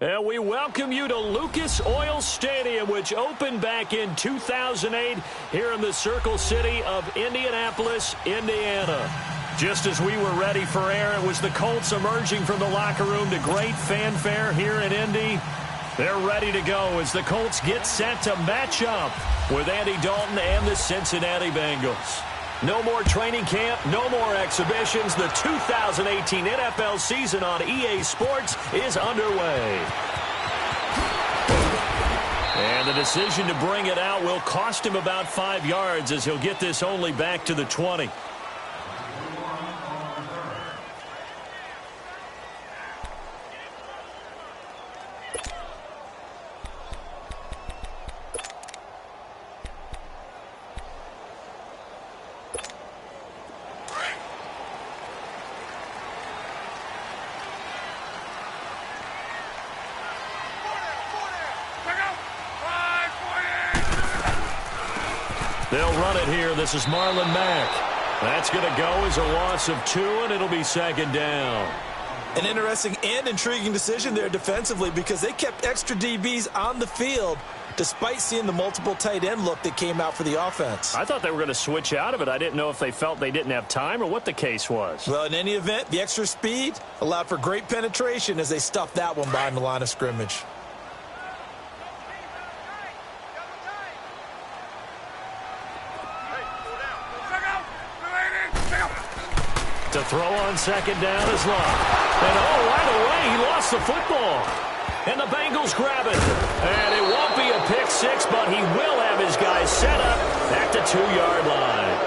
And we welcome you to Lucas Oil Stadium, which opened back in 2008 here in the Circle City of Indianapolis, Indiana. Just as we were ready for air, it was the Colts emerging from the locker room to great fanfare here in Indy. They're ready to go as the Colts get set to match up with Andy Dalton and the Cincinnati Bengals. No more training camp, no more exhibitions. The 2018 NFL season on EA Sports is underway. And the decision to bring it out will cost him about 5 yards as he'll get this only back to the 20. They'll run it here. This is Marlon Mack. That's going to go as a loss of 2, and it'll be second down. An interesting and intriguing decision there defensively because they kept extra DBs on the field despite seeing the multiple tight end look that came out for the offense. I thought they were going to switch out of it. I didn't know if they felt they didn't have time or what the case was. Well, in any event, the extra speed allowed for great penetration as they stuffed that one behind the line of scrimmage. To throw on second down is Love. And right away, he lost the football. And the Bengals grab it. And it won't be a pick six, but he will have his guys set up at the 2-yard line.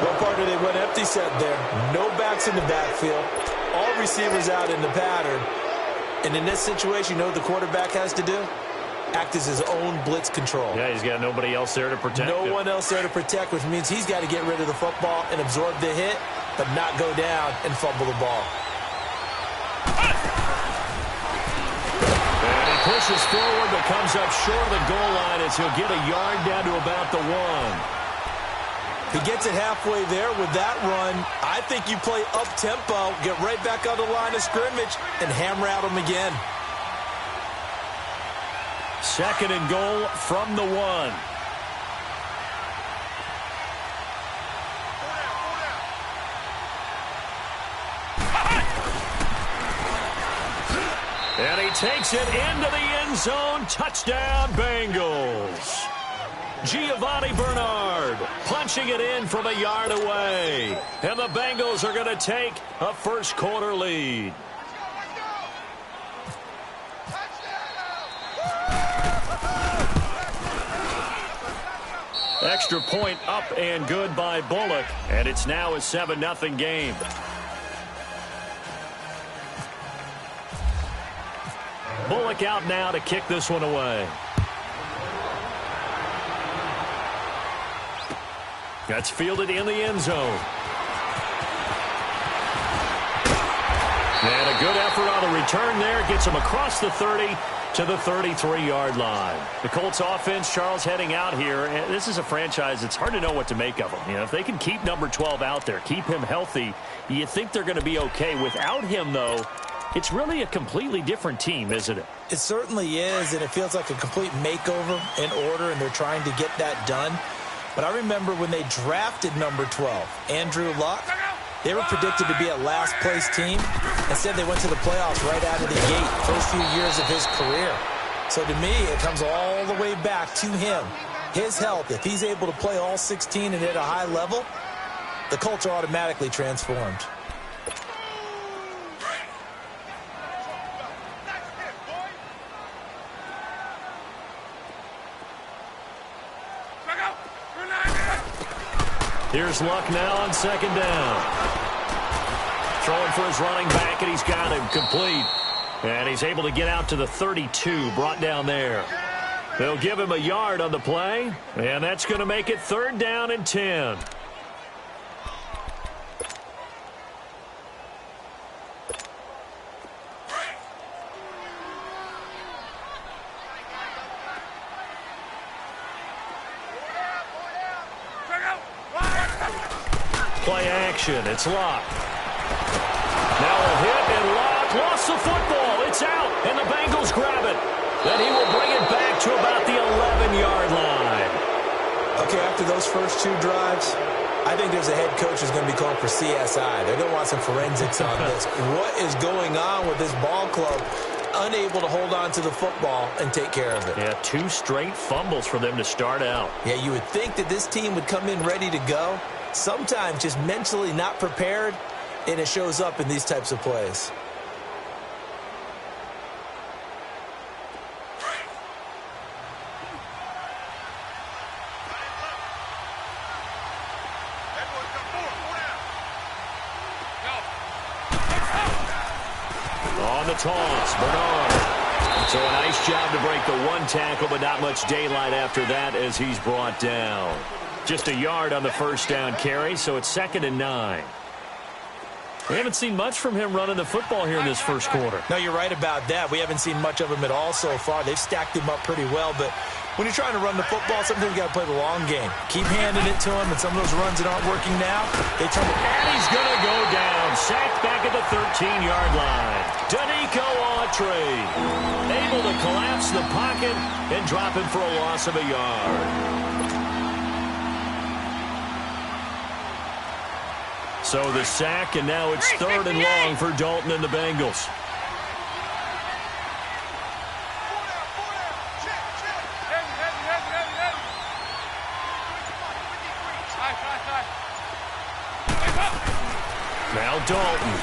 What partner they went empty set there? No backs in the backfield. All receivers out in the pattern. And in this situation, you know what the quarterback has to do? Act as his own blitz control. Yeah, he's got nobody else there to protect him. No one else there to protect, which means he's got to get rid of the football and absorb the hit, but not go down and fumble the ball. And he pushes forward but comes up short of the goal line as he'll get a yard down to about the 1. He gets it halfway there with that run. I think you play up-tempo, get right back on the line of scrimmage, and hammer at him again. Second and goal from the 1. And he takes it into the end zone. Touchdown, Bengals. Giovanni Bernard punching it in from a yard away. And the Bengals are going to take a first-quarter lead. Extra point up and good by Bullock. And it's now a 7-0 game. Bullock out now to kick this one away. That's fielded in the end zone. And a good effort on the return there. Gets him across the 30 to the 33-yard line. The Colts offense, Charles, heading out here. And this is a franchise, it's hard to know what to make of them. You know, if they can keep number 12 out there, keep him healthy, you think they're going to be okay. Without him, though, it's really a completely different team, isn't it? It certainly is, and it feels like a complete makeover in order, and they're trying to get that done. But I remember when they drafted number 12, Andrew Luck, they were predicted to be a last-place team. Instead, they went to the playoffs right out of the gate, first few years of his career. So to me, it comes all the way back to him. His health, if he's able to play all 16 and at a high level, the Colts are automatically transformed. Here's Luck now on second down. Throwing for his running back, and he's got him complete. And he's able to get out to the 32, brought down there. They'll give him a yard on the play, and that's going to make it 3rd down and 10. Play action. It's Locke. Now a hit, and Locke lost the football. It's It's out, and the Bengals grab it. Then he will bring it back to about the 11-yard line. Okay, after those first 2 drives, I think there's a head coach who's going to be called for CSI. They're going to want some forensics on this. What is going on with this ball club? Unable to hold on to the football and take care of it. Yeah, 2 straight fumbles for them to start out. Yeah, you would think that this team would come in ready to go. Sometimes just mentally not prepared, and it shows up in these types of plays. On the toss, Bernard. So a nice job to break the 1 tackle, but not much daylight after that as he's brought down. Just a yard on the first down carry, so it's 2nd and 9. We haven't seen much from him running the football here in this first quarter. No, you're right about that. We haven't seen much of him at all so far. They've stacked him up pretty well, but when you're trying to run the football, sometimes you got to play the long game. Keep handing it to him, and some of those runs that aren't working now, they turn it. And he's going to go down. Sacked back at the 13-yard line. Danico Autry able to collapse the pocket and drop him for a loss of a yard. So the sack, and now it's 3rd and long for Dalton and the Bengals. Now Dalton.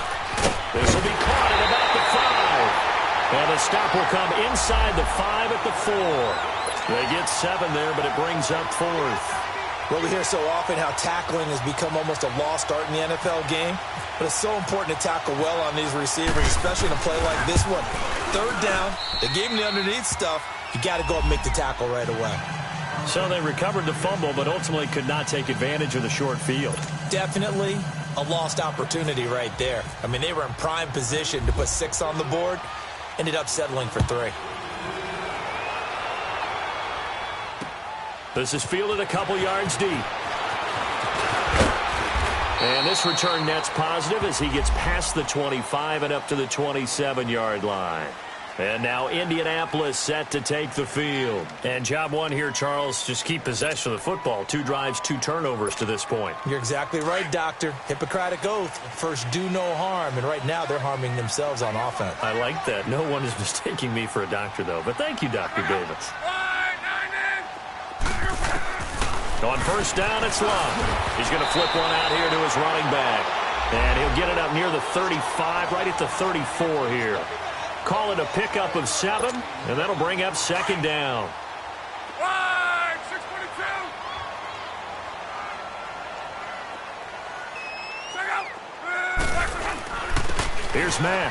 This will be caught at about the 5. And the stop will come inside the 5 at the 4. They get 7 there, but it brings up 4th. Well, we hear so often how tackling has become almost a lost art in the NFL game. But it's so important to tackle well on these receivers, especially in a play like this one. 3rd down, they gave him the underneath stuff. You got to go up and make the tackle right away. So they recovered the fumble, but ultimately could not take advantage of the short field. Definitely a lost opportunity right there. I mean, they were in prime position to put 6 on the board. Ended up settling for 3. This is fielded a couple yards deep. And this return net's positive as he gets past the 25 and up to the 27-yard line. And now Indianapolis set to take the field. And job 1 here, Charles, just keep possession of the football. 2 drives, 2 turnovers to this point. You're exactly right, Doctor. Hippocratic oath. First, do no harm. And right now, they're harming themselves on offense. I like that. No one is mistaking me for a doctor, though. But thank you, Dr. Davis. On first down, it's Love. He's going to flip one out here to his running back. And he'll get it up near the 35, right at the 34 here. Call it a pickup of 7, and that'll bring up 2nd down. Line, 622. Check out. Here's Matt.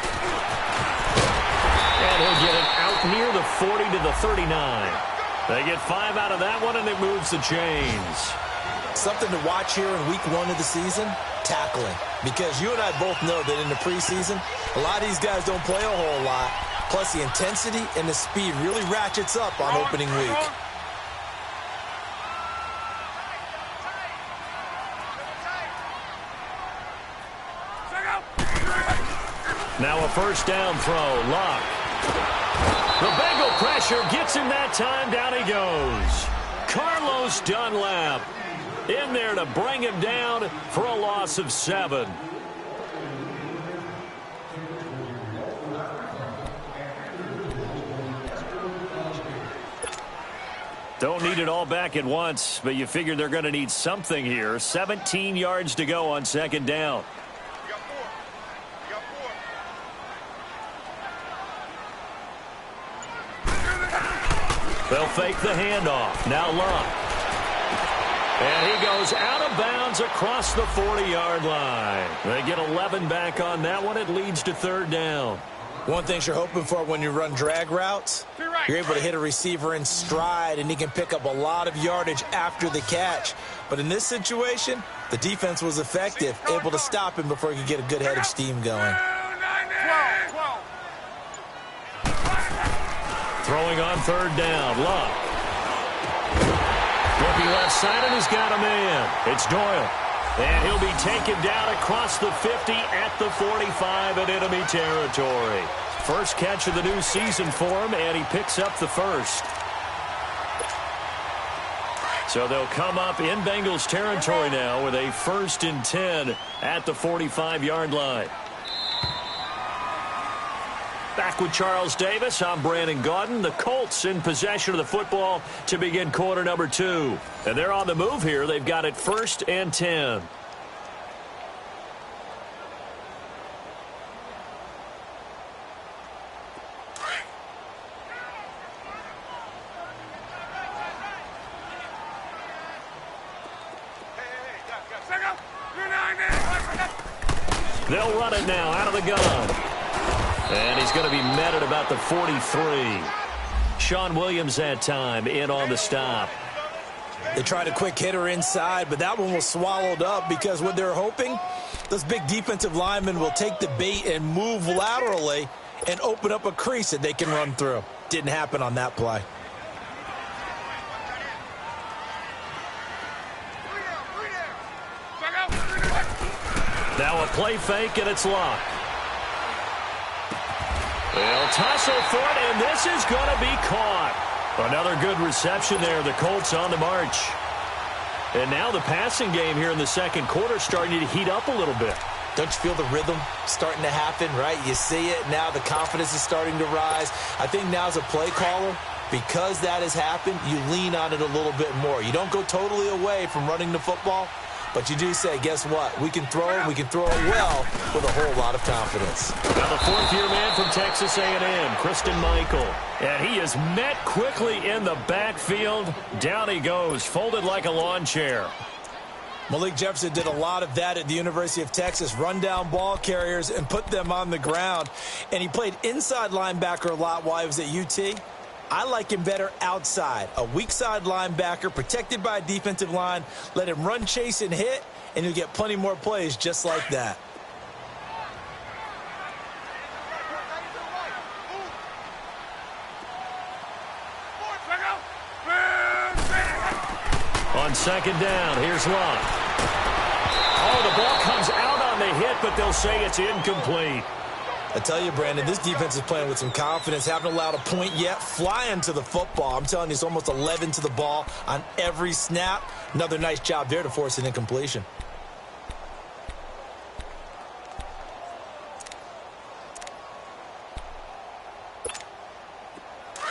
And he'll get it out near the 40 to the 39. They get 5 out of that one, and it moves the chains. Something to watch here in week 1 of the season, tackling. Because you and I both know that in the preseason, a lot of these guys don't play a whole lot. Plus, the intensity and the speed really ratchets up on opening week. Now a first down throw. Luck. The Bengal pressure gets him that time. Down he goes. Carlos Dunlap in there to bring him down for a loss of 7. Don't need it all back at once, but you figure they're going to need something here. 17 yards to go on 2nd down. They'll fake the handoff. Now Luck. And he goes out of bounds across the 40-yard line. They get 11 back on that one. It leads to 3rd down. One thing you're hoping for when you run drag routes, you're able to hit a receiver in stride, and he can pick up a lot of yardage after the catch. But in this situation, the defense was effective, able to stop him before he could get a good head of steam going. Throwing on 3rd down, Luck. Looking left side, and he's got a man. It's Doyle. And he'll be taken down across the 50 at the 45 in enemy territory. First catch of the new season for him, and he picks up the first. So they'll come up in Bengals territory now with a 1st and 10 at the 45-yard line. Back with Charles Davis, I'm Brandon Gaudin. The Colts in possession of the football to begin quarter number 2. And they're on the move here. They've got it 1st and 10. They'll run it now out of the gun. And he's going to be met at about the 43. Sean Williams that time in on the stop. They tried a quick hitter inside, but that one was swallowed up because what they're hoping, those big defensive linemen will take the bait and move laterally and open up a crease that they can run through. Didn't happen on that play. Now a play fake, and it's locked. They'll tussle for it, and this is going to be caught. Another good reception there. The Colts on the march. And now the passing game here in the second quarter starting to heat up a little bit. Don't you feel the rhythm starting to happen, right? You see it. Now the confidence is starting to rise. I think now as a play caller, because that has happened, you lean on it a little bit more. You don't go totally away from running the football, but you do say, guess what? We can throw it. We can throw it well with a whole lot of confidence. Now the 4th-year man from Texas A&M, Christian Michael. And he is met quickly in the backfield. Down he goes, folded like a lawn chair. Malik Jefferson did a lot of that at the University of Texas, run down ball carriers and put them on the ground. And he played inside linebacker a lot while he was at UT. I like him better outside. A weak side linebacker protected by a defensive line. Let him run, chase, and hit, and you'll get plenty more plays just like that. On 2nd down, here's Locke. Oh, the ball comes out on the hit, but they'll say it's incomplete. I tell you, Brandon, this defense is playing with some confidence. Haven't allowed a point yet. Flying to the football. I'm telling you, it's almost 11 to the ball on every snap. Another nice job there to force an incompletion.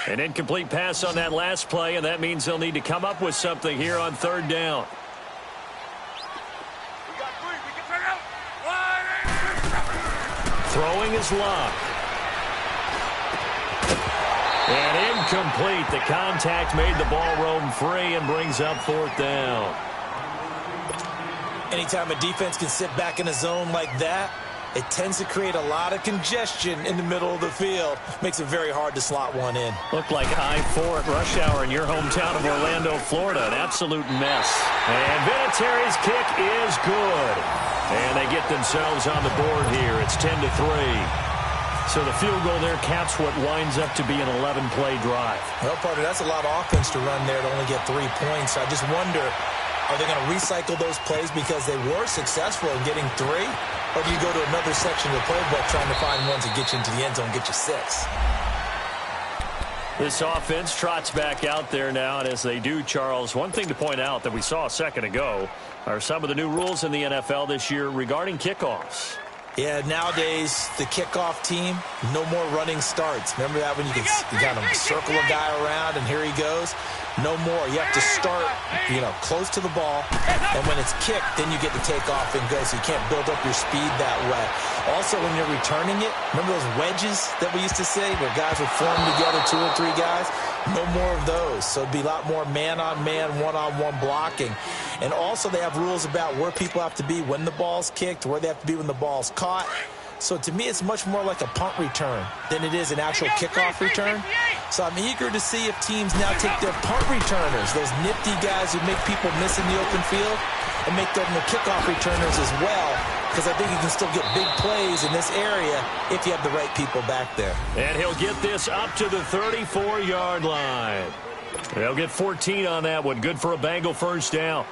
An incomplete pass on that last play, and that means they'll need to come up with something here on 3rd down. Throwing is locked. And incomplete. The contact made the ball roam free and brings up 4th down. Anytime a defense can sit back in a zone like that, it tends to create a lot of congestion in the middle of the field. Makes it very hard to slot one in. Looked like I-4 at rush hour in your hometown of Orlando, Florida. An absolute mess. And Vinatieri's kick is good. And they get themselves on the board here. It's 10-3. So the field goal there caps what winds up to be an 11-play drive. Well, partner, that's a lot of offense to run there to only get 3 points. I just wonder, are they going to recycle those plays because they were successful in getting 3? Or do you go to another section of the playbook trying to find ones that get you into the end zone and get you 6? This offense trots back out there now, and as they do, Charles, one thing to point out that we saw a second ago are some of the new rules in the NFL this year regarding kickoffs. Yeah, nowadays, the kickoff team, no more running starts. Remember that when you kind of circle a guy around and here he goes? No more. You have to start, close to the ball, and when it's kicked, then you get to take off and go, so you can't build up your speed that way. Also, when you're returning it, remember those wedges that we used to say where guys would form together, 2 or 3 guys? No more of those. So it'd be a lot more man-on-man, one-on-one blocking. And also they have rules about where people have to be when the ball's kicked, where they have to be when the ball's caught. So to me, it's much more like a punt return than it is an actual kickoff return. So I'm eager to see if teams now take their punt returners, those nifty guys who make people miss in the open field, and make them the kickoff returners as well, because I think you can still get big plays in this area if you have the right people back there. And he'll get this up to the 34-yard line. They'll get 14 on that one. Good for a Bengal 1st down.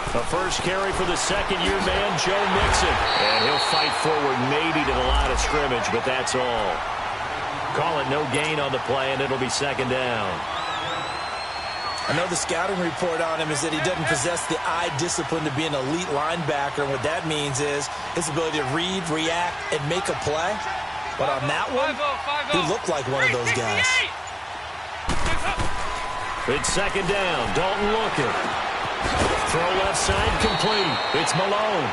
A first carry for the second-year man, Joe Mixon. And he'll fight forward maybe to the line of scrimmage, but that's all. Call it no gain on the play, and it'll be second down. I know the scouting report on him is that he doesn't possess the eye discipline to be an elite linebacker. And what that means is his ability to read, react, and make a play. But on that one, he looked like one of those guys. It's second down. Dalton looking. Throw left side complete. It's Malone.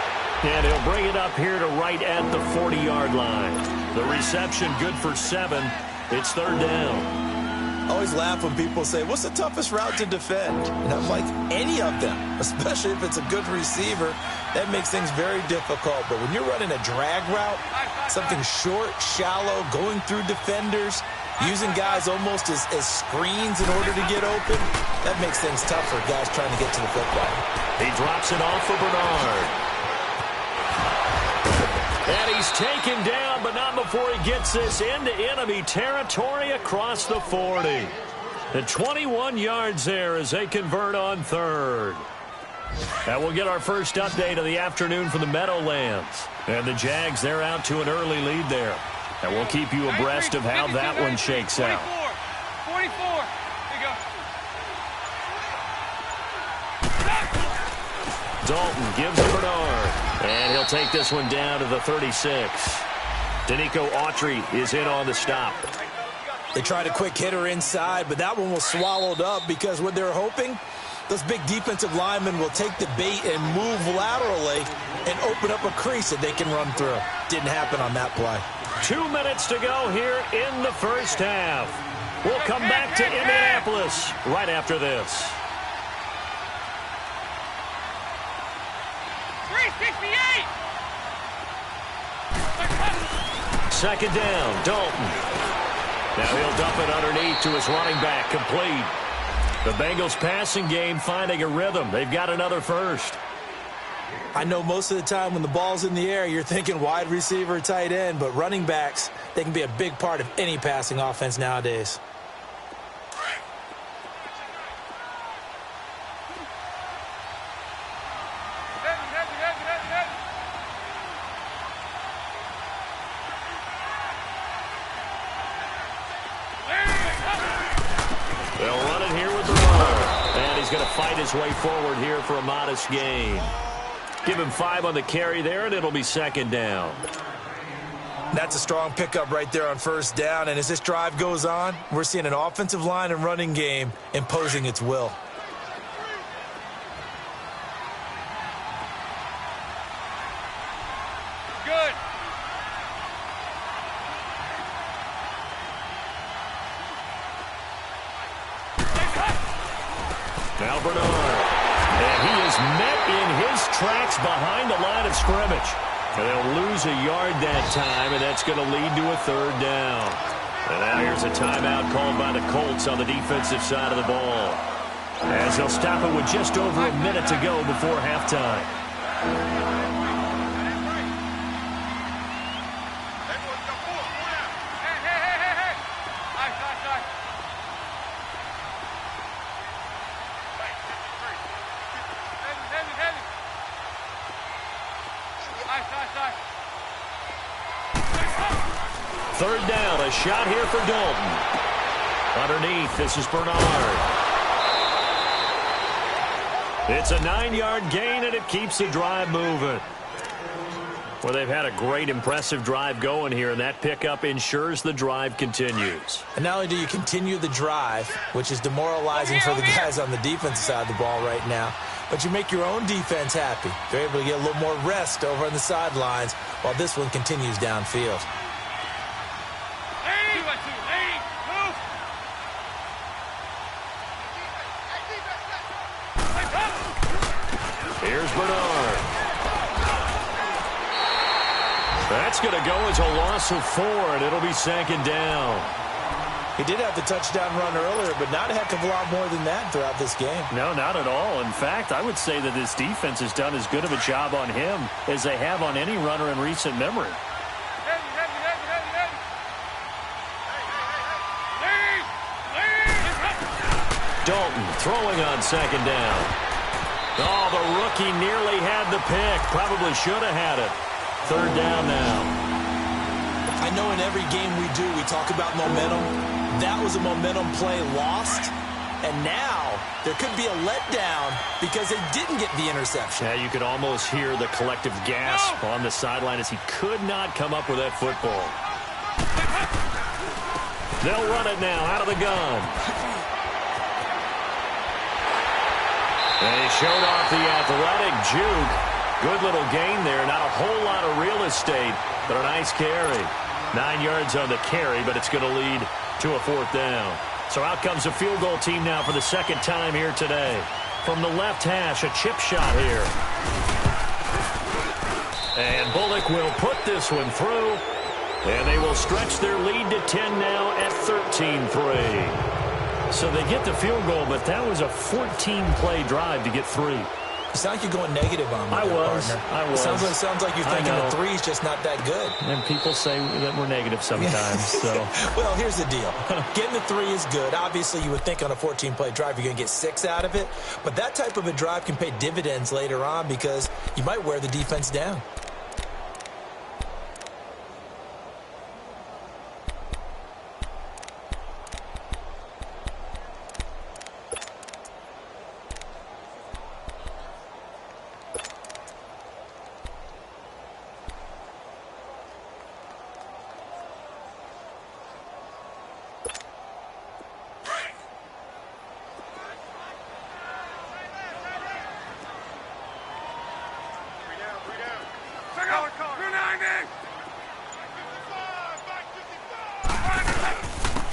And he'll bring it up here to right at the 40-yard line. The reception good for 7. It's third down. I always laugh when people say, what's the toughest route to defend? And I'm like, any of them, especially if it's a good receiver. That makes things very difficult. But when you're running a drag route, something short, shallow, going through defenders, using guys almost as screens in order to get open, that makes things tough for guys trying to get to the football. He drops it off for Bernard. And he's taken down, but not before he gets this into enemy territory across the 40. The 21 yards there as they convert on third. And we'll get our first update of the afternoon from the Meadowlands. And the Jags, they're out to an early lead there. And we'll keep you abreast of how that one shakes out. 44. Here you go. Dalton gives to Bernard. And he'll take this one down to the 36. Danico Autry is in on the stop. They tried a quick hitter inside, but that one was swallowed up because what they're hoping, those big defensive linemen will take the bait and move laterally and open up a crease that they can run through. Didn't happen on that play. 2 minutes to go here in the first half. We'll come back to Indianapolis right after this. 368. Second down, Dalton. Now he'll dump it underneath to his running back, complete. The Bengals passing game finding a rhythm. They've got another first. I know most of the time when the ball's in the air, you're thinking wide receiver, tight end, but running backs, they can be a big part of any passing offense nowadays. They'll run it here with the runner. And he's going to fight his way forward here for a modest gain. Give him 5 on the carry there, and it'll be second down. That's a strong pickup right there on first down. And as this drive goes on, we're seeing an offensive line and running game imposing its will. Good. Now Bernard. And he is met in his tracks behind the line of scrimmage. And they'll lose a yard that time, and that's going to lead to a third down. And now here's a timeout called by the Colts on the defensive side of the ball, as they'll stop it with just over a minute to go before halftime. Third down, a shot here for Dalton. Underneath, this is Bernard. It's a 9-yard gain, and it keeps the drive moving. Well, they've had a great, impressive drive going here, and that pickup ensures the drive continues. And not only do you continue the drive, which is demoralizing for the guys on the defensive side of the ball right now, but you make your own defense happy. They're able to get a little more rest over on the sidelines while this one continues downfield. Here's Bernard. That's going to go as a loss of 4, and it'll be second down. He did have the touchdown run earlier, but not a heck of a lot more than that throughout this game. No, not at all. In fact, I would say that this defense has done as good of a job on him as they have on any runner in recent memory. Dalton throwing on second down. Oh, the rookie nearly had the pick. Probably should have had it. Third down now. I know in every game we do, we talk about momentum. That was a momentum play lost. And now there could be a letdown because they didn't get the interception. Yeah, you could almost hear the collective gasp on the sideline as he could not come up with that football. They'll run it now out of the gun. And he showed off the athletic juke. Good little gain there. Not a whole lot of real estate, but a nice carry. 9 yards on the carry, but it's going to lead to a fourth down. So out comes a field goal team now for the second time here today. From the left hash, a chip shot here. And Bullock will put this one through. And they will stretch their lead to 10 now at 13-3. So they get the field goal, but that was a 14-play drive to get 3. You sound like you're going negative on me. I was. Sounds like you're thinking the 3's just not that good. And people say that we're negative sometimes. So, well, here's the deal. Getting the 3 is good. Obviously, you would think on a 14-play drive you're going to get 6 out of it. But that type of a drive can pay dividends later on because you might wear the defense down.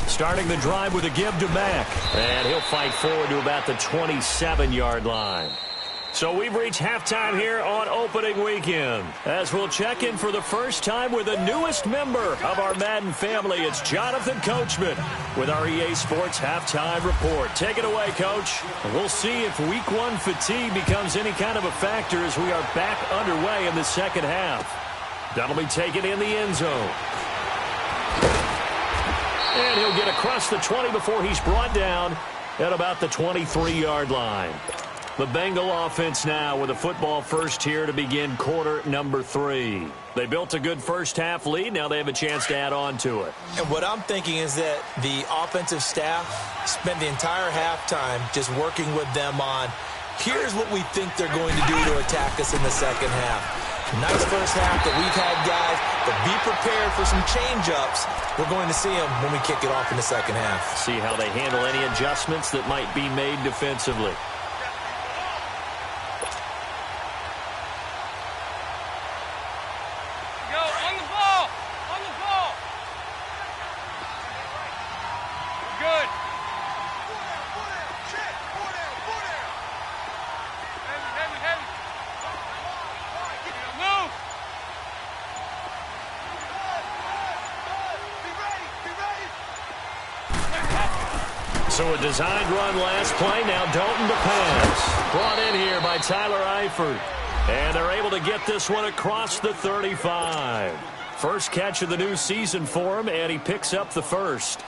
Starting the drive with a give to Mack. And he'll fight forward to about the 27-yard line. So we've reached halftime here on opening weekend. As we'll check in for the first time with the newest member of our Madden family, it's Jonathan Coachman with our EA Sports Halftime Report. Take it away, Coach. We'll see if Week 1 fatigue becomes any kind of a factor as we are back underway in the second half. That'll be taken in the end zone. And he'll get across the 20 before he's brought down at about the 23-yard line. The Bengal offense now with a football first here to begin quarter number 3. They built a good first-half lead. Now they have a chance to add on to it. And what I'm thinking is that the offensive staff spent the entire halftime just working with them on, here's what we think they're going to do to attack us in the second half. Nice first half that we've had, guys, but be prepared for some change-ups. We're going to see them when we kick it off in the second half. See how they handle any adjustments that might be made defensively. Go, on the ball! On the ball! Good. Heavy. Move! So a designed run last play. Now Dalton to pass. Brought in here by Tyler Eifert. And they're able to get this one across the 35. First catch of the new season for him, and he picks up the first.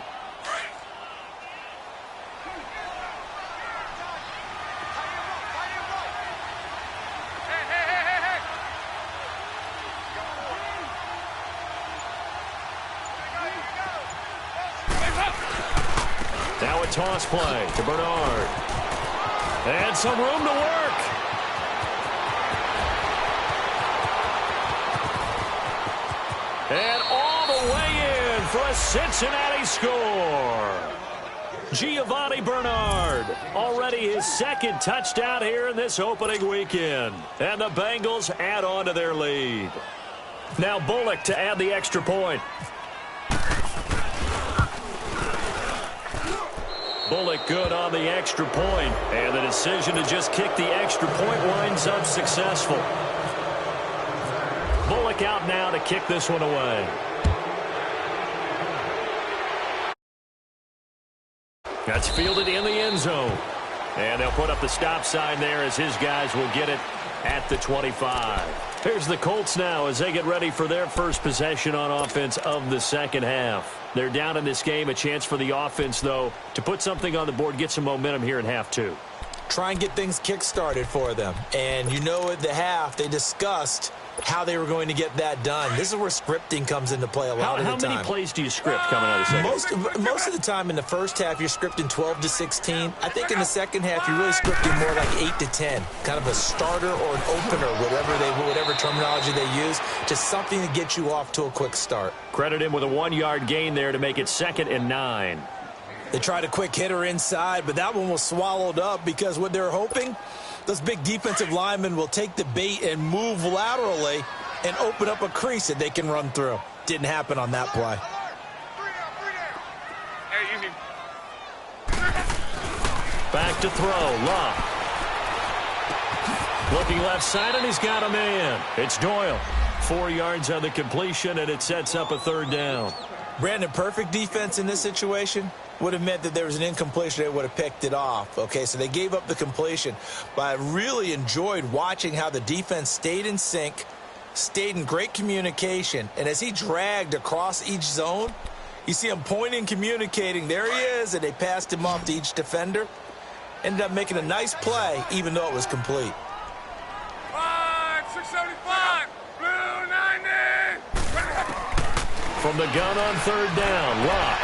Now a toss play to Bernard. And some room to work. And all the way in for a Cincinnati score. Giovanni Bernard, already his second touchdown here in this opening weekend. And the Bengals add on to their lead. Now Bullock to add the extra point. Bullock good on the extra point, and the decision to just kick the extra point winds up successful. Bullock out now to kick this one away. That's fielded in the end zone. And they'll put up the stop sign there as his guys will get it at the 25. Here's the Colts now as they get ready for their first possession on offense of the second half. They're down in this game. A chance for the offense, though, to put something on the board, get some momentum here in half 2. try and get things kick-started for them. And you know at the half, they discussed how they were going to get that done. This is where scripting comes into play a lot of the time. How many plays do you script coming out of the second? Most of the time in the first half, you're scripting 12 to 16. I think in the second half, you're really scripting more like 8 to 10. Kind of a starter or an opener, whatever terminology they use. Just something to get you off to a quick start. Credit him with a 1-yard gain there to make it 2nd and 9. They tried a quick hitter inside, but that one was swallowed up because what they're hoping, those big defensive linemen will take the bait and move laterally and open up a crease that they can run through. Didn't happen on that play. Back to throw. Locke. Looking left side, and he's got a man. It's Doyle. 4 yards on the completion, and it sets up a 3rd down. Brandon, perfect defense in this situation would have meant that there was an incompletion. They would have picked it off. Okay, so they gave up the completion. But I really enjoyed watching how the defense stayed in sync, stayed in great communication. And as he dragged across each zone, you see him pointing, communicating. There he is, and they passed him off to each defender. Ended up making a nice play, even though it was complete. 675, blue 90. From the gun on 3rd down, Locke.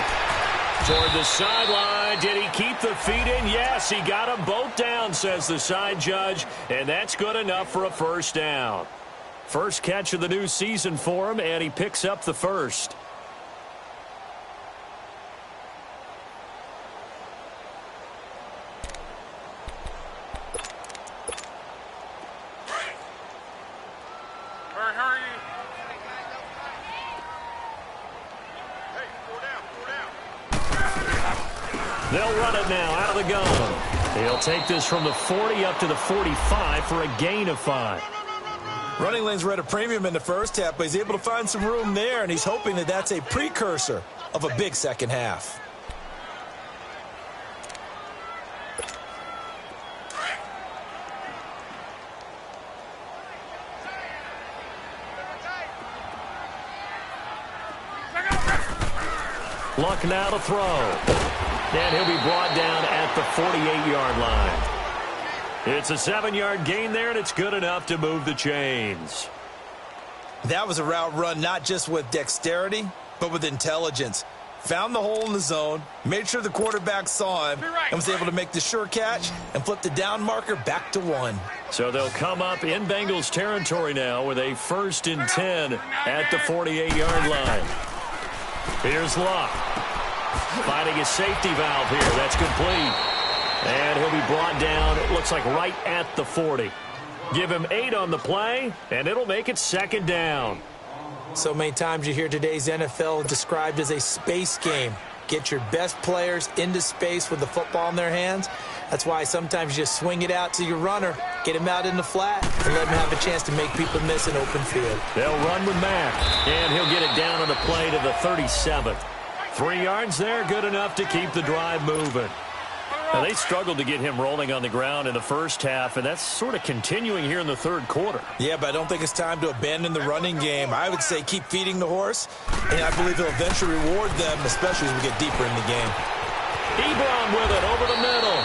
Toward the sideline. Did he keep the feet in? Yes, he got them both down, says the side judge, and that's good enough for a 1st down. First catch of the new season for him, and he picks up the 1st. They'll run it now out of the gun. He'll take this from the 40 up to the 45 for a gain of 5. Running lanes were at a premium in the first half, but he's able to find some room there, and he's hoping that that's a precursor of a big second half. Luck now to throw. And he'll be brought down at the 48-yard line. It's a 7-yard gain there, and it's good enough to move the chains. That was a route run not just with dexterity, but with intelligence. Found the hole in the zone, made sure the quarterback saw him, and was able to make the sure catch and flip the down marker back to 1. So they'll come up in Bengals territory now with a 1st and 10 at the 48-yard line. Here's Luck. Finding his safety valve here. That's complete. And he'll be brought down, it looks like right at the 40. Give him 8 on the play, and it'll make it 2nd down. So many times you hear today's NFL described as a space game. Get your best players into space with the football in their hands. That's why sometimes you just swing it out to your runner, get him out in the flat, and let him have a chance to make people miss an open field. They'll run with Mack, and he'll get it down on the play to the 37. 3 yards there, good enough to keep the drive moving. Now, they struggled to get him rolling on the ground in the first half, and that's sort of continuing here in the 3rd quarter. Yeah, but I don't think it's time to abandon the running game. I would say keep feeding the horse, and I believe he'll eventually reward them, especially as we get deeper in the game. Ebron with it over the middle.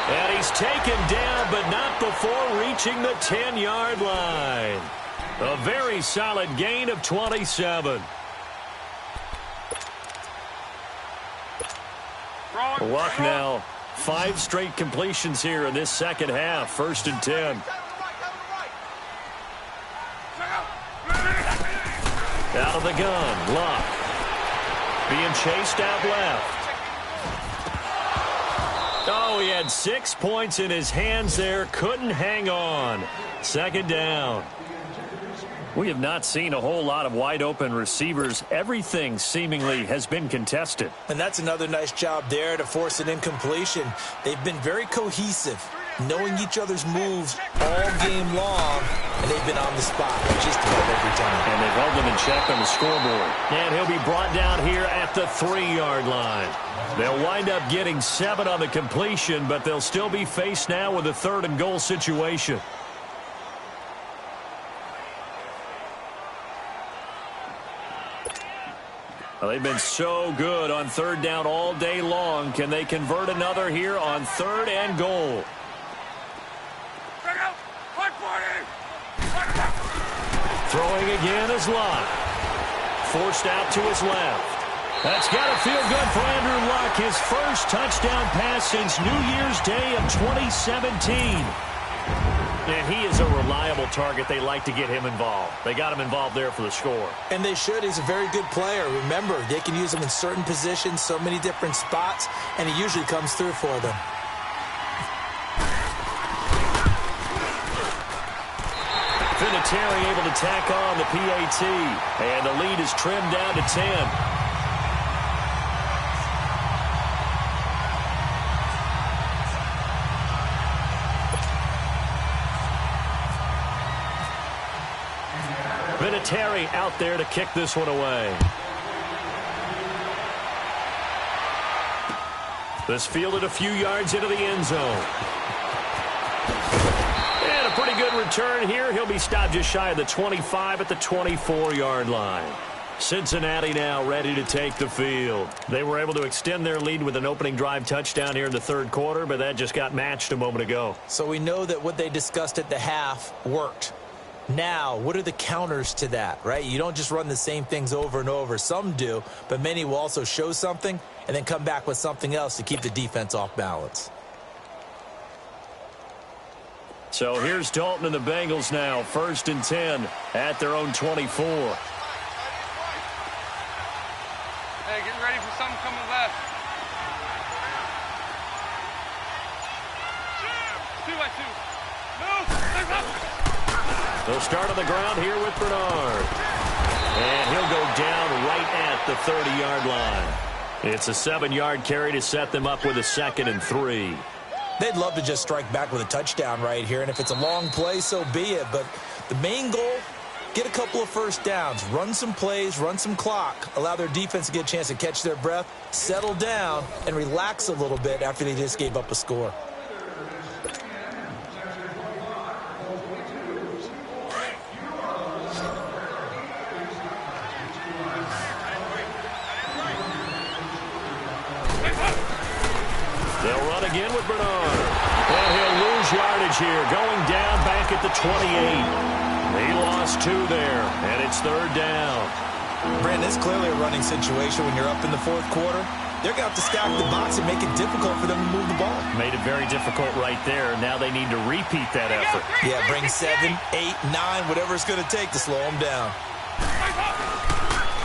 And he's taken down, but not before reaching the 10-yard line. A very solid gain of 27. Luck now. 5 straight completions here in this second half. 1st and 10. Out of the gun. Luck. Being chased out left. Oh, he had 6 points in his hands there. Couldn't hang on. 2nd down. We have not seen a whole lot of wide-open receivers. Everything seemingly has been contested. And that's another nice job there to force an incompletion. They've been very cohesive, knowing each other's moves all game long, and they've been on the spot just about every time. And they've held them in check on the scoreboard. And he'll be brought down here at the 3-yard line. They'll wind up getting 7 on the completion, but they'll still be faced now with a 3rd and goal situation. Well, they've been so good on 3rd down all day long. Can they convert another here on 3rd and goal? Throwing again is Luck. Forced out to his left. That's got to feel good for Andrew Luck. His first touchdown pass since New Year's Day of 2017. And he is a reliable target. They like to get him involved. They got him involved there for the score. And they should. He's a very good player. Remember, they can use him in certain positions, so many different spots, and he usually comes through for them. Vinatieri able to tack on the PAT. And the lead is trimmed down to 10. Vinatieri out there to kick this one away. This fielded a few yards into the end zone. And a pretty good return here. He'll be stopped just shy of the 25 at the 24-yard line. Cincinnati now ready to take the field. They were able to extend their lead with an opening drive touchdown here in the third quarter, but that just got matched a moment ago. So we know that what they discussed at the half worked. Now, what are the counters to that, right? You don't just run the same things over and over. Some do, but many will also show something and then come back with something else to keep the defense off balance. So here's Dalton and the Bengals now, 1st and 10 at their own 24. Hey, get ready for something coming left. 2-by-2. Move! Legs up! They'll start on the ground here with Bernard. And he'll go down right at the 30-yard line. It's a 7-yard carry to set them up with a 2nd and 3. They'd love to just strike back with a touchdown right here, and if it's a long play, so be it. But the main goal, get a couple of first downs, run some plays, run some clock, allow their defense to get a chance to catch their breath, settle down, and relax a little bit after they just gave up a score. They'll run again with Bernard. And he'll lose yardage here, going down back at the 28. He lost 2 there, and it's 3rd down. Brandon, it's clearly a running situation when you're up in the 4th quarter. They're going to have to stack the box and make it difficult for them to move the ball. Made it very difficult right there. Now they need to repeat that effort. Yeah, bring 7, 8, 9, whatever it's going to take to slow them down.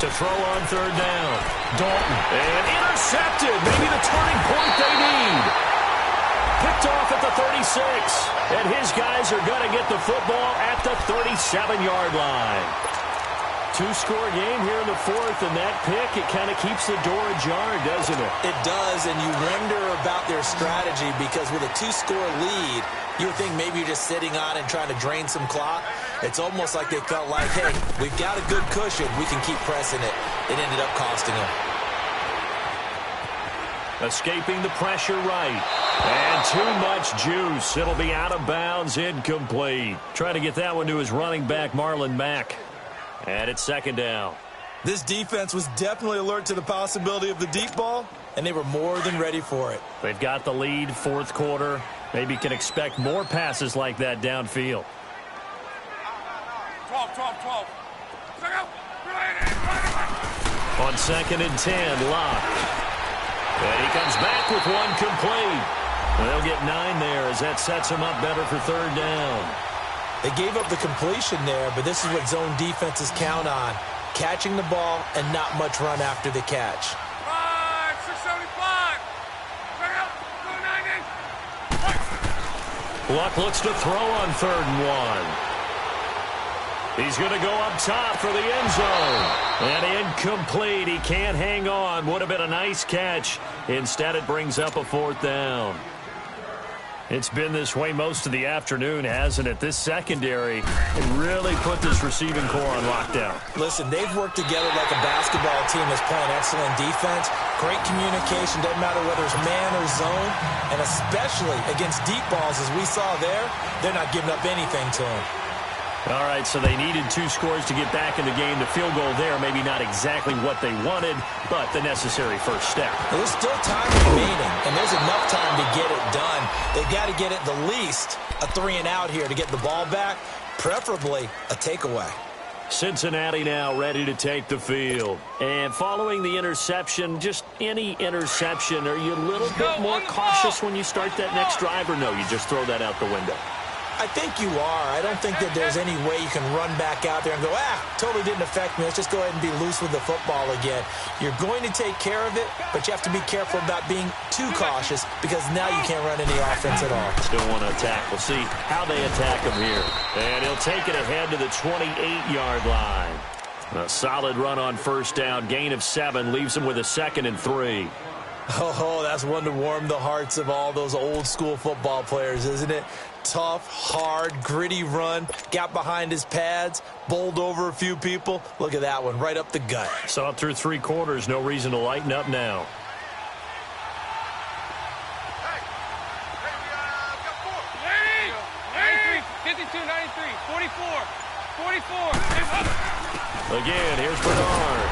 To throw on 3rd down. Dalton. And intercepted. Maybe the turning point they need. Picked off at the 36. And his guys are going to get the football at the 37-yard line. 2-score game here in the 4th, and that pick, it kind of keeps the door ajar, doesn't it? It does, and you wonder about their strategy because with a 2-score lead, you would think maybe you're just sitting on and trying to drain some clock. It's almost like they felt like, hey, we've got a good cushion. We can keep pressing it. It ended up costing them. Escaping the pressure right. And too much juice. It'll be out of bounds, incomplete. Trying to get that one to his running back, Marlon Mack. And it's 2nd down. This defense was definitely alert to the possibility of the deep ball, and they were more than ready for it. They've got the lead, 4th quarter. Maybe can expect more passes like that downfield. 12. On 2nd and 10, Locke. And he comes back with one complete. They'll get 9 there as that sets him up better for 3rd down. They gave up the completion there, but this is what zone defenses count on. Catching the ball and not much run after the catch. 675. Bring up. 290. Luck looks to throw on 3rd and 1. He's going to go up top for the end zone. And incomplete. He can't hang on. Would have been a nice catch. Instead, it brings up a 4th down. It's been this way most of the afternoon, hasn't it? This secondary really put this receiving core on lockdown. Listen, they've worked together like a basketball team that's playing excellent defense. Great communication, doesn't matter whether it's man or zone. And especially against deep balls, as we saw there, they're not giving up anything to them. All right, so they needed 2 scores to get back in the game. The field goal there, maybe not exactly what they wanted, but the necessary first step. There's still time remaining, and there's enough time to get it done. They've got to get it the least a 3 and out here to get the ball back, preferably a takeaway. Cincinnati now ready to take the field. And following the interception, just any interception, are you a little bit more cautious when you start that next drive, or no, you just throw that out the window? I think you are. I don't think that there's any way you can run back out there and go, totally didn't affect me. Let's just go ahead and be loose with the football again. You're going to take care of it, but you have to be careful about being too cautious because now you can't run any offense at all. Still want to attack. We'll see how they attack him here. And he'll take it ahead to the 28-yard line. A solid run on first down. Gain of 7 leaves him with a 2nd and 3. Oh, that's one to warm the hearts of all those old-school football players, isn't it? Tough, hard, gritty run. Got behind his pads, bowled over a few people. Look at that one, right up the gut. Saw it through 3 quarters. No reason to lighten up now. Hey, 52, 93, 44, 44. Again, here's Bernard.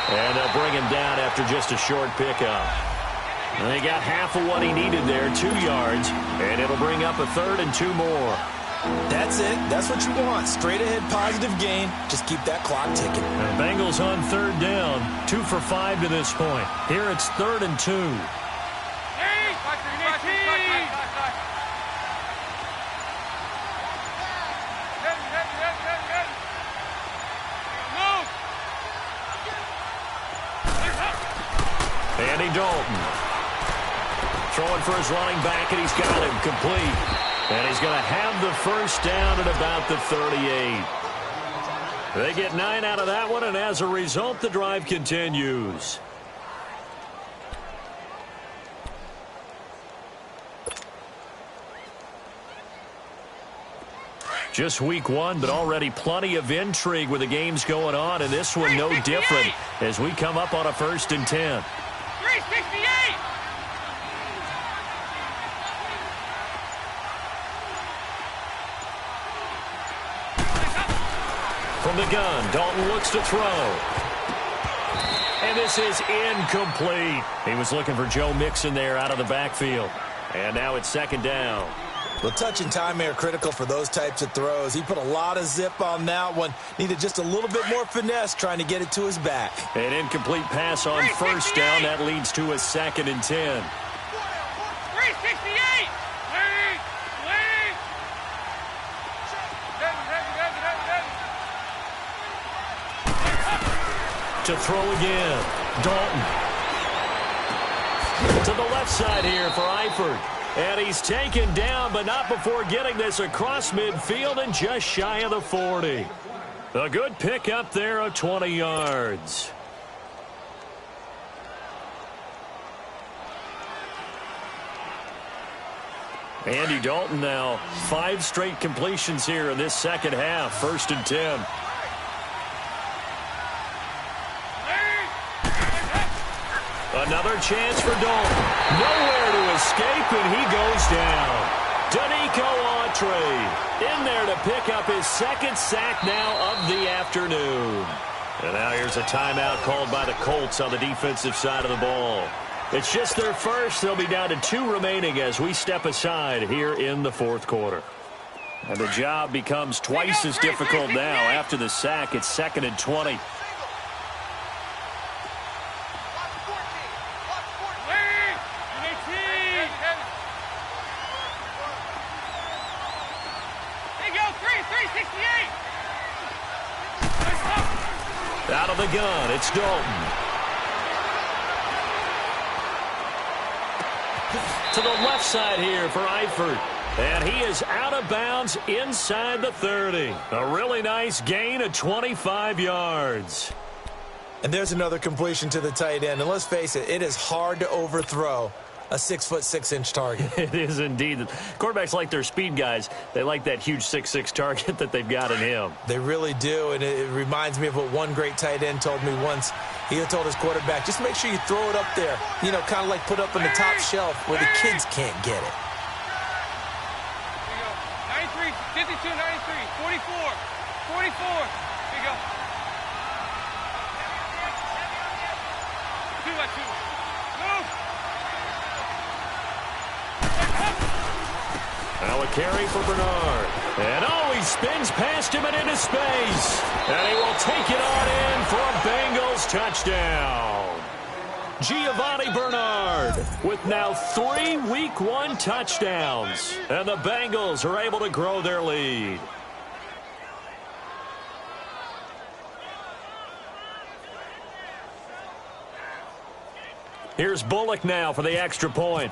And they'll bring him down after just a short pickup. And they got half of what he needed there, 2 yards. And it'll bring up a 3rd and 2 more. That's it. That's what you want. Straight ahead positive gain. Just keep that clock ticking. And Bengals on 3rd down. 2 for 5 to this point. Here it's 3rd and 2. Andy Dalton. Throwing for his running back, and he's got him complete. And he's going to have the first down at about the 38. They get 9 out of that one, and as a result, the drive continues. Just week 1, but already plenty of intrigue with the games going on, and this one no different as we come up on a 1st and 10. 368! From the gun, Dalton looks to throw. And this is incomplete. He was looking for Joe Mixon there out of the backfield. And now it's 2nd down. Well, touch and time are critical for those types of throws. He put a lot of zip on that one. Needed just a little bit more finesse trying to get it to his back. An incomplete pass on 1st down. That leads to a 2nd and 10. 368! To throw again. Dalton. To the left side here for Eifert. And he's taken down, but not before getting this across midfield and just shy of the 40. A good pick up there of 20 yards. Andy Dalton now 5 straight completions here in this second half. 1st and 10. Another chance for Dalton. Nowhere to escape, and he goes down. Danico Autry in there to pick up his 2nd sack now of the afternoon. And now here's a timeout called by the Colts on the defensive side of the ball. It's just their first. They'll be down to 2 remaining as we step aside here in the 4th quarter. And the job becomes twice as difficult now after the sack. It's 2nd and 20. Out of the gun, it's Dalton. To the left side here for Eifert. And he is out of bounds inside the 30. A really nice gain of 25 yards. And there's another completion to the tight end. And let's face it, it is hard to overthrow a 6'6" target. It is indeed. Quarterbacks like their speed guys. They like that huge 6'6" target that they've got in him. They really do, and it reminds me of what one great tight end told me once. He told his quarterback, just make sure you throw it up there. You know, kind of like put up on the top shelf where the kids can't get it. 93, 52, 93, 44, 44. Here you go. 2 by 2. Move. Now a carry for Bernard. And he spins past him and into space. And he will take it on in for a Bengals touchdown. Giovanni Bernard with now 3 Week 1 touchdowns. And the Bengals are able to grow their lead. Here's Bullock now for the extra point.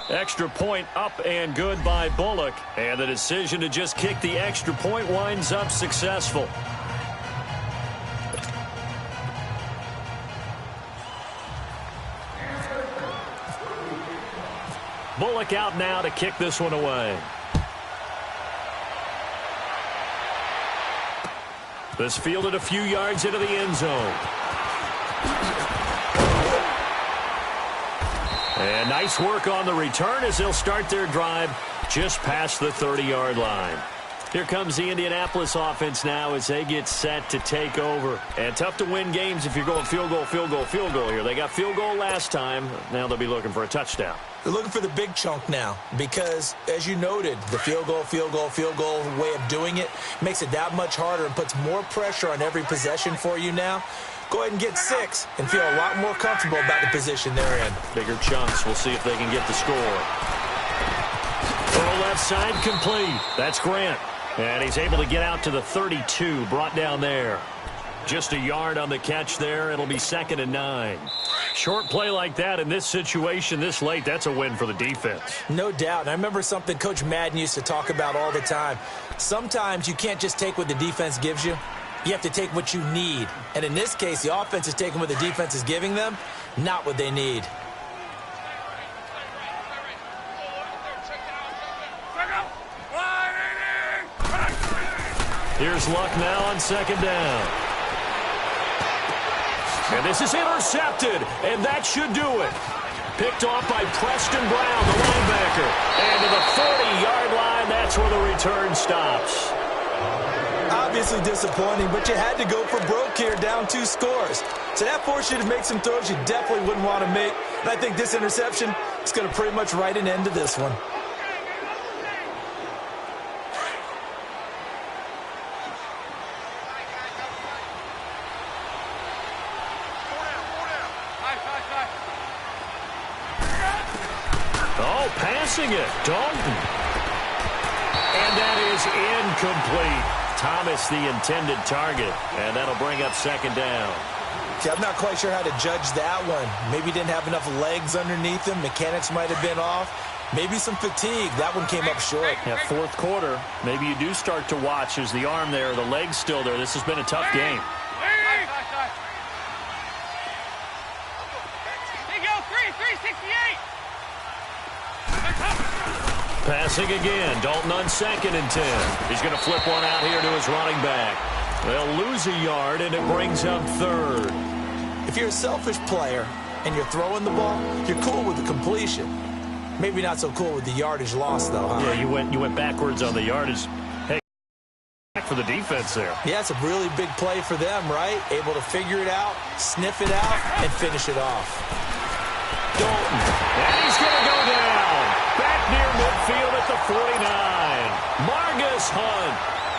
Extra point up and good by Bullock. And the decision to just kick the extra point winds up successful. Bullock out now to kick this one away. This fielded a few yards into the end zone. And nice work on the return as they'll start their drive just past the 30-yard line. Here comes the Indianapolis offense now as they get set to take over. And tough to win games if you're going field goal, field goal, field goal here. They got field goal last time. Now they'll be looking for a touchdown. They're looking for the big chunk now because, as you noted, the field goal way of doing it makes it that much harder and puts more pressure on every possession for you now. Go ahead and get 6 and feel a lot more comfortable about the position they're in. Bigger chunks. We'll see if they can get the score. Throw left side complete. That's Grant. And he's able to get out to the 32, brought down there. Just a yard on the catch there. It'll be 2nd and 9. Short play like that in this situation this late, that's a win for the defense. No doubt. And I remember something Coach Madden used to talk about all the time. Sometimes you can't just take what the defense gives you. You have to take what you need. And in this case, the offense is taking what the defense is giving them, not what they need. Here's Luck now on 2nd down. And this is intercepted, and that should do it. Picked off by Preston Brown, the linebacker. And to the 40-yard line, that's where the return stops. Obviously disappointing, but you had to go for broke here, down 2 scores. So that forced you to make some throws you definitely wouldn't want to make. And I think this interception is going to pretty much write an end to this one. Passing it, Dalton. And that is incomplete. Thomas the intended target, and that'll bring up 2nd down. See, I'm not quite sure how to judge that one. Maybe he didn't have enough legs underneath him. Mechanics might have been off. Maybe some fatigue. That one came up short. Yeah, 4th quarter. Maybe you do start to watch as the arm there, the leg's still there. This has been a tough game. There you go, 368. Passing again. Dalton on 2nd and 10. He's going to flip one out here to his running back. They'll lose a yard, and it brings up 3rd. If you're a selfish player and you're throwing the ball, you're cool with the completion. Maybe not so cool with the yardage loss, though, huh? Yeah, you went backwards on the yardage. Hey, back for the defense there. Yeah, it's a really big play for them, right? Able to figure it out, sniff it out, and finish it off. Dalton. And he's going to go down. Back near midfield at the 49. Margus Hunt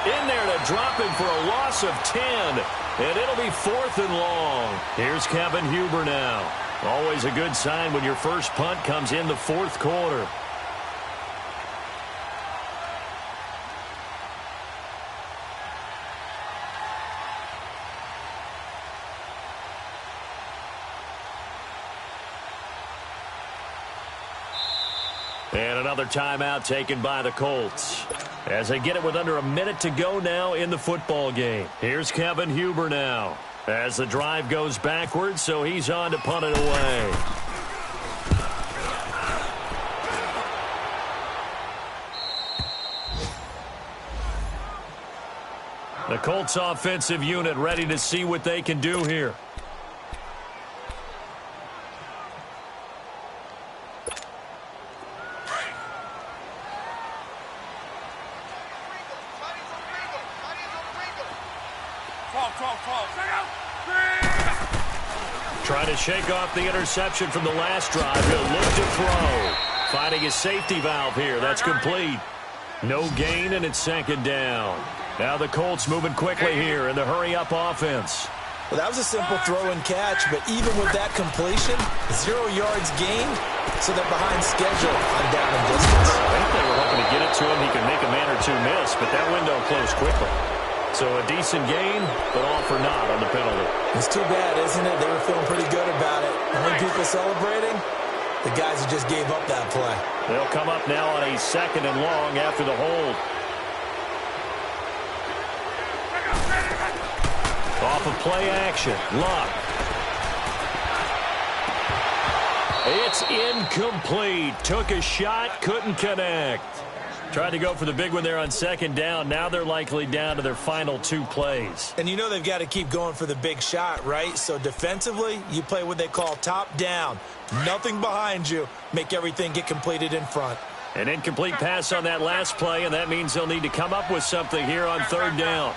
in there to drop him for a loss of 10. And it'll be 4th and long. Here's Kevin Huber now. Always a good sign when your first punt comes in the 4th quarter. And another timeout taken by the Colts as they get it with under a minute to go now in the football game. Here's Kevin Huber now as the drive goes backwards, so he's on to punt it away. The Colts offensive unit ready to see what they can do here. Trying to shake off the interception from the last drive. He'll look to throw. Finding his safety valve here. That's complete. No gain, and it's second down. Now the Colts moving quickly here in the hurry-up offense. Well, that was a simple throw and catch, but even with that completion, 0 yards gained, so they're behind schedule on down and distance. I think they were hoping to get it to him. He could make a man or two miss, but that window closed quickly. So a decent gain, but all for naught on the penalty. It's too bad, isn't it? They were feeling pretty good about it. Only people celebrating, the guys who just gave up that play. They'll come up now on a 2nd and long after the hold. Off of play action. Luck. It's incomplete. Took a shot, couldn't connect. Tried to go for the big one there on 2nd down. Now they're likely down to their final 2 plays. And you know they've got to keep going for the big shot, right? So defensively, you play what they call top down. Nothing behind you. Make everything get completed in front. An incomplete pass on that last play, and that means they'll need to come up with something here on 3rd down.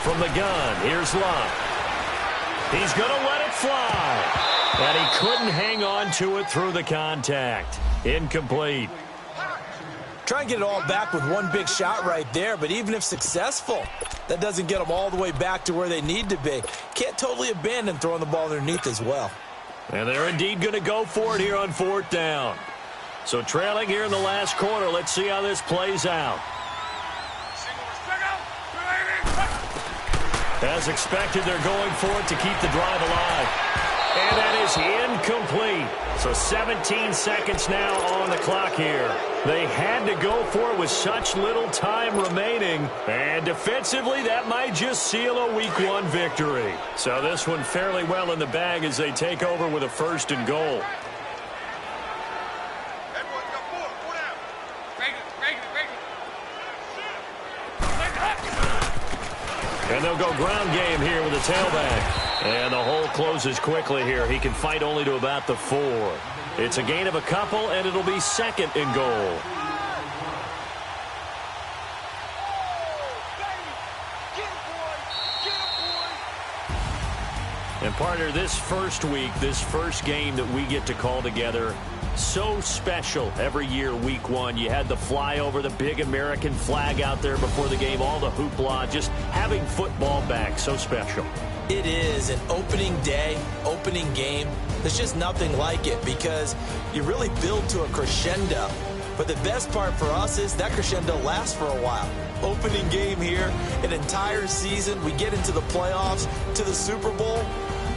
From the gun, here's Luck. He's going to let it fly. And he couldn't hang on to it through the contact. Incomplete. Try and get it all back with one big shot right there, but even if successful, that doesn't get them all the way back to where they need to be. Can't totally abandon throwing the ball underneath as well. And they're indeed going to go for it here on 4th down. So trailing here in the last quarter, let's see how this plays out. As expected, they're going for it to keep the drive alive. And that is incomplete. So 17 seconds now on the clock here. They had to go for it with such little time remaining. And defensively, that might just seal a Week 1 victory. So this one fairly well in the bag as they take over with a 1st and goal. And they'll go ground game here with the tailback. And the hole closes quickly here. He can fight only to about the 4. It's a gain of a couple, and it'll be 2nd and goal. And partner, this first week, this first game that we get to call together, so special every year, Week 1. You had the flyover, the big American flag out there before the game, all the hoopla, just having football back, so special. It is an opening day, opening game. There's just nothing like it because you really build to a crescendo. But the best part for us is that crescendo lasts for a while. Opening game here, an entire season. We get into the playoffs, to the Super Bowl.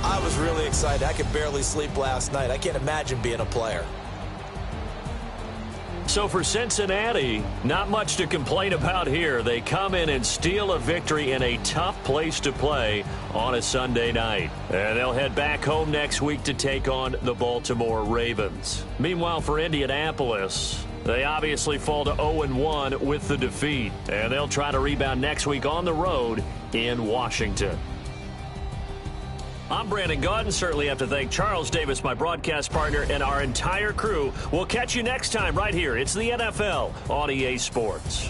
I was really excited. I could barely sleep last night. I can't imagine being a player. So for Cincinnati, not much to complain about here. They come in and steal a victory in a tough place to play on a Sunday night. And they'll head back home next week to take on the Baltimore Ravens. Meanwhile, for Indianapolis, they obviously fall to 0-1 with the defeat. And they'll try to rebound next week on the road in Washington. I'm Brandon Gaudin. Certainly have to thank Charles Davis, my broadcast partner, and our entire crew. We'll catch you next time right here. It's the NFL on EA Sports.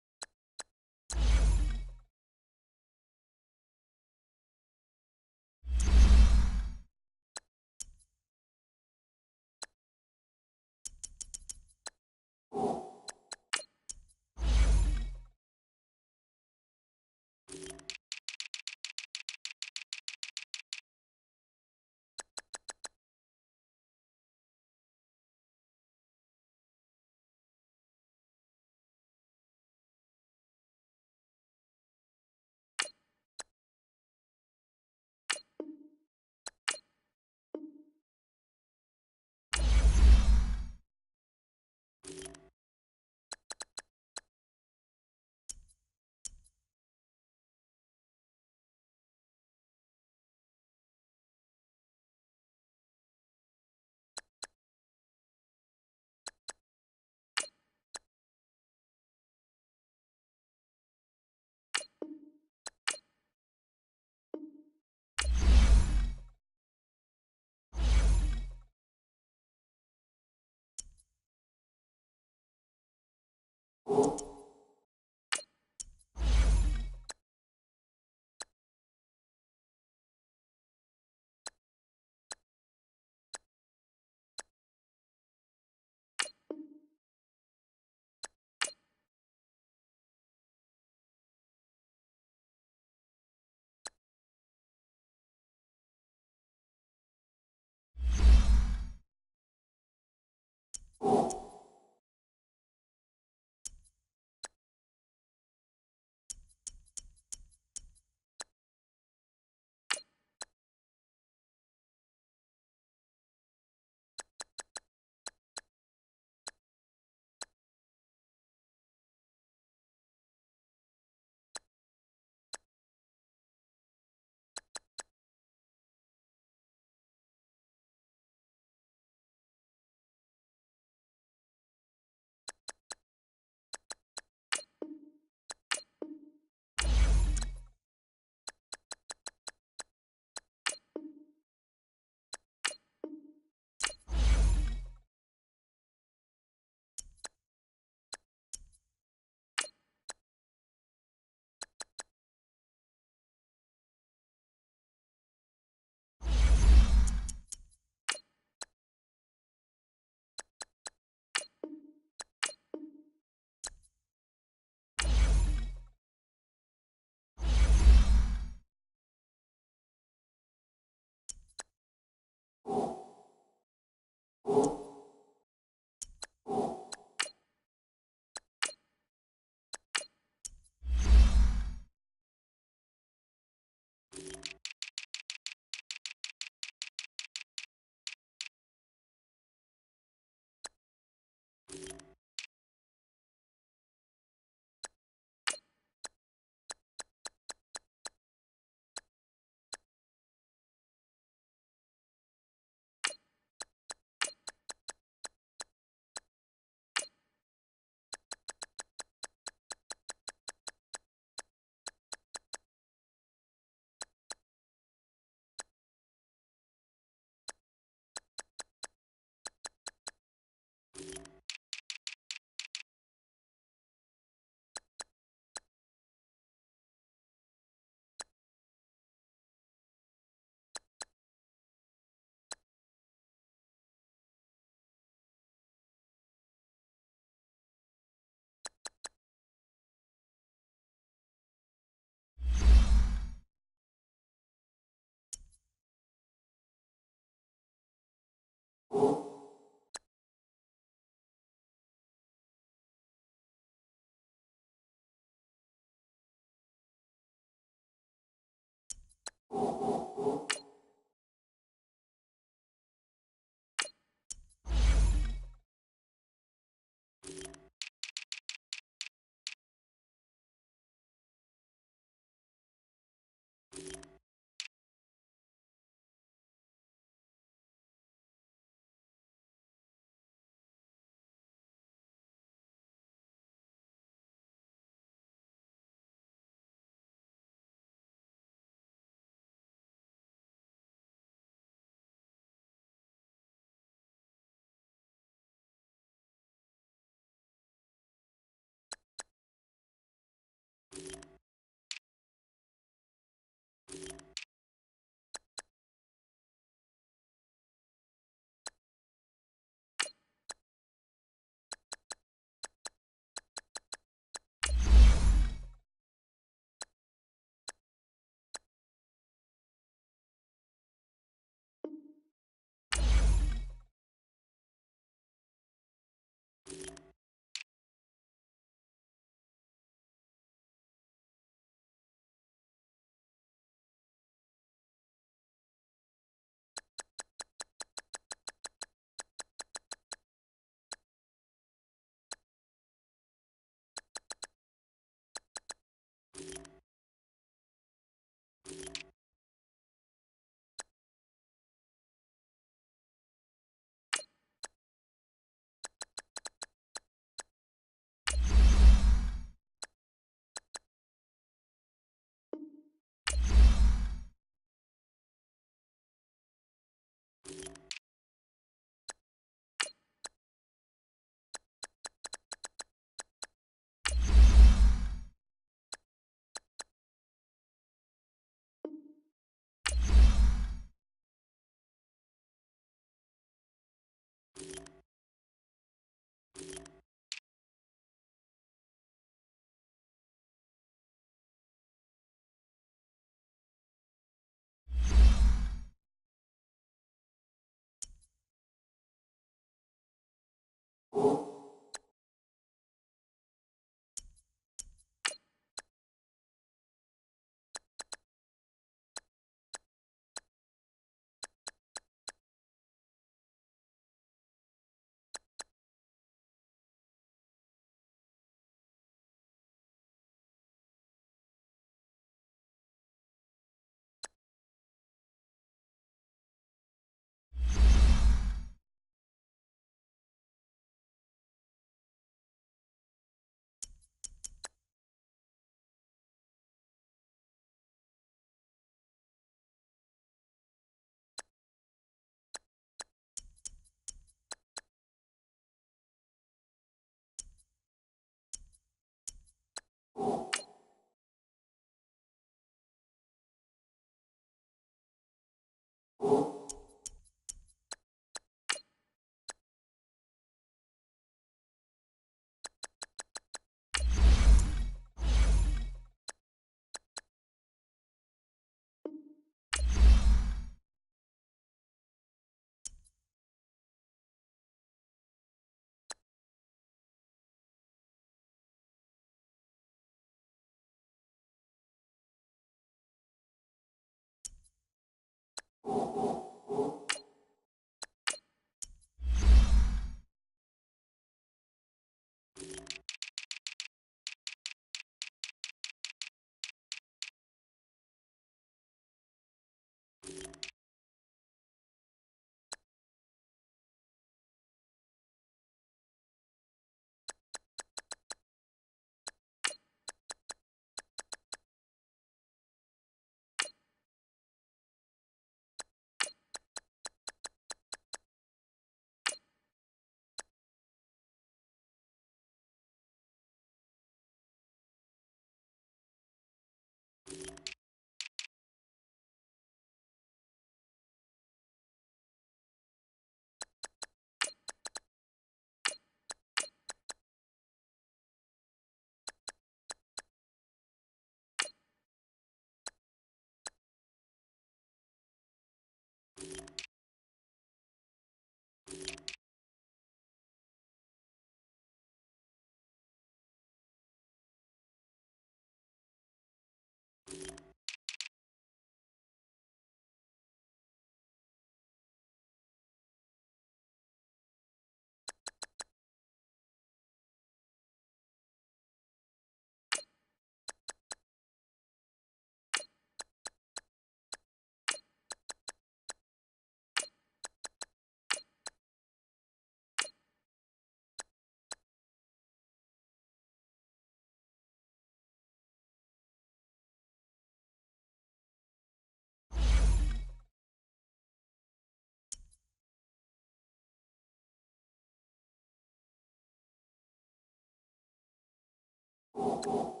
ball.